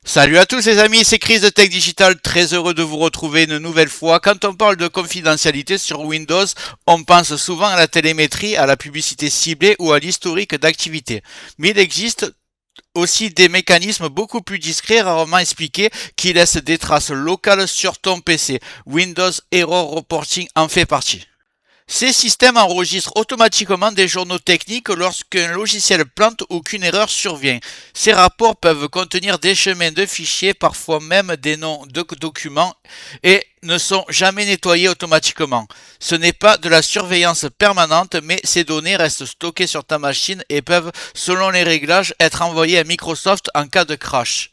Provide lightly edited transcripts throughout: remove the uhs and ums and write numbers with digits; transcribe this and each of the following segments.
Salut à tous les amis, c'est Chris de Tech Digital, très heureux de vous retrouver une nouvelle fois. Quand on parle de confidentialité sur Windows, on pense souvent à la télémétrie, à la publicité ciblée ou à l'historique d'activité. Mais il existe aussi des mécanismes beaucoup plus discrets, rarement expliqués, qui laissent des traces locales sur ton PC. Windows Error Reporting en fait partie. Ces systèmes enregistrent automatiquement des journaux techniques lorsqu'un logiciel plante ou qu'une erreur survient. Ces rapports peuvent contenir des chemins de fichiers, parfois même des noms de documents, et ne sont jamais nettoyés automatiquement. Ce n'est pas de la surveillance permanente, mais ces données restent stockées sur ta machine et peuvent, selon les réglages, être envoyées à Microsoft en cas de crash.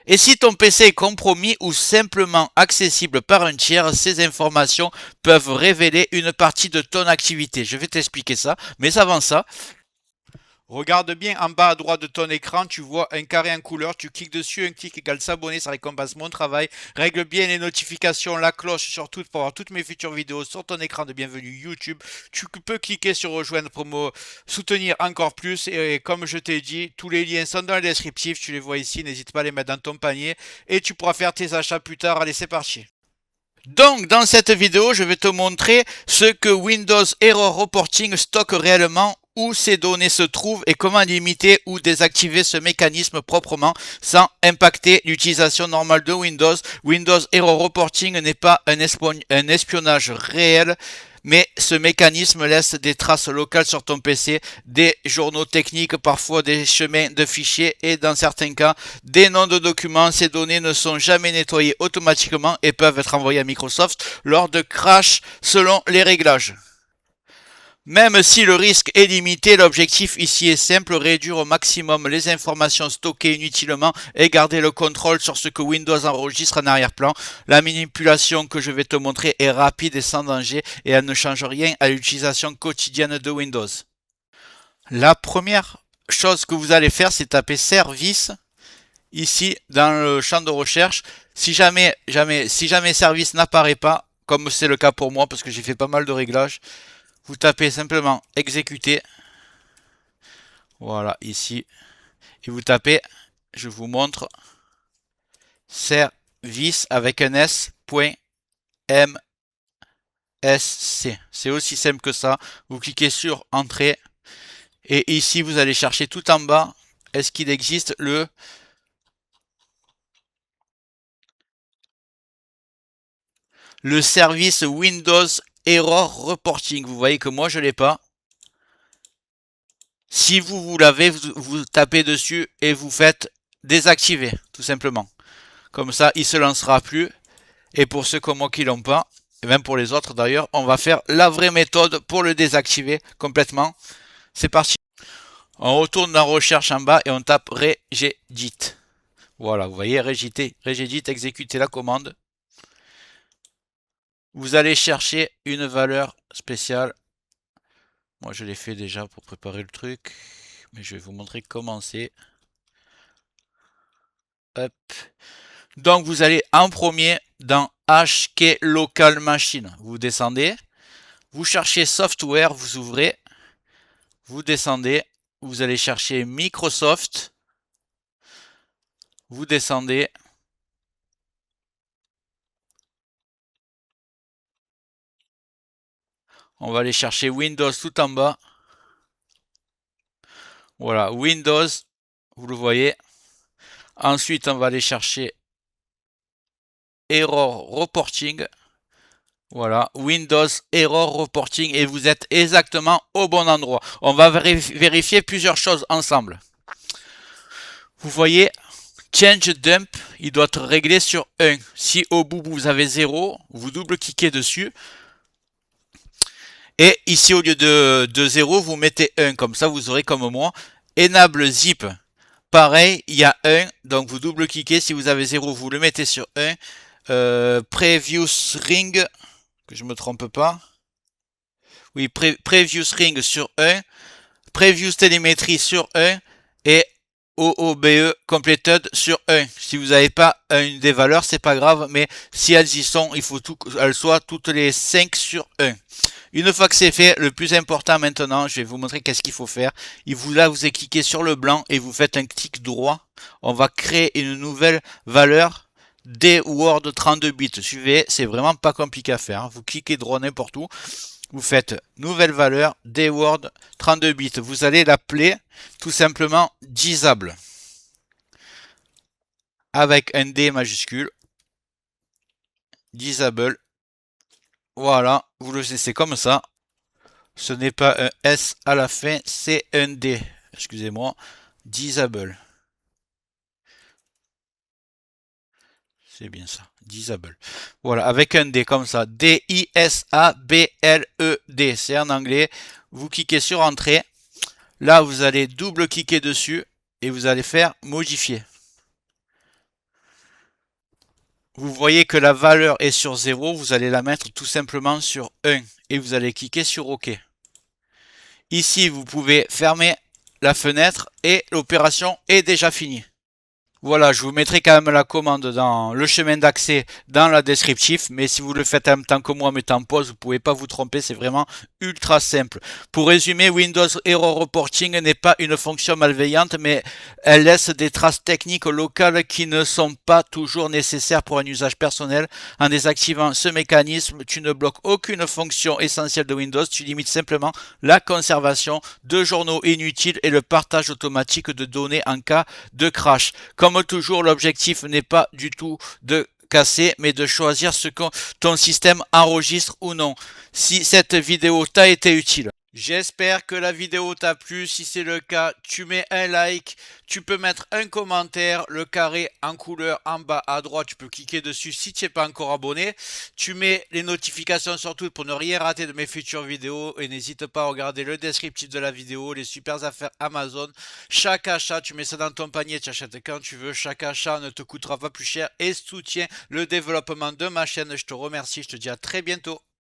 Et si ton PC est compromis ou simplement accessible par un tiers, ces informations peuvent révéler une partie de ton activité. Je vais t'expliquer ça, mais avant ça, regarde bien en bas à droite de ton écran, tu vois un carré en couleur, tu cliques dessus, un clic égale s'abonner, ça récompense mon travail. Règle bien les notifications, la cloche surtout pour avoir toutes mes futures vidéos sur ton écran de bienvenue YouTube. Tu peux cliquer sur rejoindre pour me soutenir encore plus et comme je t'ai dit, tous les liens sont dans le descriptif, tu les vois ici, n'hésite pas à les mettre dans ton panier et tu pourras faire tes achats plus tard. Allez, c'est parti. Donc, dans cette vidéo, je vais te montrer ce que Windows Error Reporting stocke réellement, où ces données se trouvent et comment limiter ou désactiver ce mécanisme proprement sans impacter l'utilisation normale de Windows. Windows Error Reporting n'est pas un espionnage réel, mais ce mécanisme laisse des traces locales sur ton PC, des journaux techniques, parfois des chemins de fichiers et dans certains cas, des noms de documents. Ces données ne sont jamais nettoyées automatiquement et peuvent être envoyées à Microsoft lors de crash selon les réglages. Même si le risque est limité, l'objectif ici est simple, réduire au maximum les informations stockées inutilement et garder le contrôle sur ce que Windows enregistre en arrière-plan. La manipulation que je vais te montrer est rapide et sans danger et elle ne change rien à l'utilisation quotidienne de Windows. La première chose que vous allez faire, c'est taper service ici dans le champ de recherche. Si jamais service n'apparaît pas, comme c'est le cas pour moi parce que j'ai fait pas mal de réglages, vous tapez simplement exécuter. Voilà, ici. Et vous tapez, je vous montre, service avec un s.msc. C'est aussi simple que ça. Vous cliquez sur entrée. Et ici, vous allez chercher tout en bas. Est-ce qu'il existe le service Windows Error Reporting? Vous voyez que moi, je ne l'ai pas. Si vous l'avez, vous tapez dessus et vous faites désactiver, tout simplement. Comme ça, il ne se lancera plus. Et pour ceux comme moi qui l'ont pas, et même pour les autres d'ailleurs, on va faire la vraie méthode pour le désactiver complètement. C'est parti. On retourne dans recherche en bas et on tape regedit. Voilà, vous voyez, regedit, exécuter la commande. Vous allez chercher une valeur spéciale. Moi, je l'ai fait déjà pour préparer le truc, mais je vais vous montrer comment c'est. Hop. Donc, vous allez en premier dans HK Local Machine. Vous descendez. Vous cherchez Software, vous ouvrez. Vous descendez. Vous allez chercher Microsoft. Vous descendez. On va aller chercher Windows tout en bas. Voilà, Windows, vous le voyez. Ensuite, on va aller chercher Error Reporting. Voilà, Windows Error Reporting et vous êtes exactement au bon endroit. On va vérifier plusieurs choses ensemble. Vous voyez, Change Dump, il doit être réglé sur 1. Si au bout vous avez 0, vous double-cliquez dessus. Et ici, au lieu de 0, vous mettez 1. Comme ça, vous aurez comme moi. Enable Zip. Pareil, il y a 1. Donc, vous double-cliquez. Si vous avez 0, vous le mettez sur 1. Previous Ring. Que je ne me trompe pas. Oui, Previous Ring sur 1. Previous Télémétrie sur 1. Et OOBE Completed sur 1. Si vous n'avez pas une des valeurs, c'est pas grave. Mais si elles y sont, il faut qu'elles soient toutes les 5 sur 1. Une fois que c'est fait, le plus important maintenant, je vais vous montrer qu'est-ce qu'il faut faire. Là, vous cliquez sur le blanc et vous faites un clic droit. On va créer une nouvelle valeur dword 32 bits. Suivez, c'est vraiment pas compliqué à faire. Vous cliquez droit n'importe où. Vous faites nouvelle valeur dword 32 bits. Vous allez l'appeler tout simplement disable. Avec un D majuscule. Disable. Voilà, vous le laissez comme ça. Ce n'est pas un S à la fin, c'est un D. Excusez-moi. Disable. C'est bien ça. Disable. Voilà, avec un D comme ça. D-I-S-A-B-L-E-D. C'est en anglais. Vous cliquez sur Entrée. Là, vous allez double-cliquer dessus et vous allez faire Modifier. Vous voyez que la valeur est sur 0. Vous allez la mettre tout simplement sur 1. Et vous allez cliquer sur OK. Ici, vous pouvez fermer la fenêtre et l'opération est déjà finie. Voilà, je vous mettrai quand même la commande dans le chemin d'accès dans la descriptif, mais si vous le faites en même temps que moi, en mettant en pause, vous ne pouvez pas vous tromper, c'est vraiment ultra simple. Pour résumer, Windows Error Reporting n'est pas une fonction malveillante, mais elle laisse des traces techniques locales qui ne sont pas toujours nécessaires pour un usage personnel. En désactivant ce mécanisme, tu ne bloques aucune fonction essentielle de Windows, tu limites simplement la conservation de journaux inutiles et le partage automatique de données en cas de crash. Comme toujours, l'objectif n'est pas du tout de casser, mais de choisir ce que ton système enregistre ou non. Si cette vidéo t'a été utile, j'espère que la vidéo t'a plu. Si c'est le cas, tu mets un like, tu peux mettre un commentaire, le carré en couleur en bas à droite, tu peux cliquer dessus si tu n'es pas encore abonné. Tu mets les notifications surtout pour ne rien rater de mes futures vidéos et n'hésite pas à regarder le descriptif de la vidéo, les super affaires Amazon. Chaque achat, tu mets ça dans ton panier, tu achètes quand tu veux. Chaque achat ne te coûtera pas plus cher et soutient le développement de ma chaîne. Je te remercie, je te dis à très bientôt.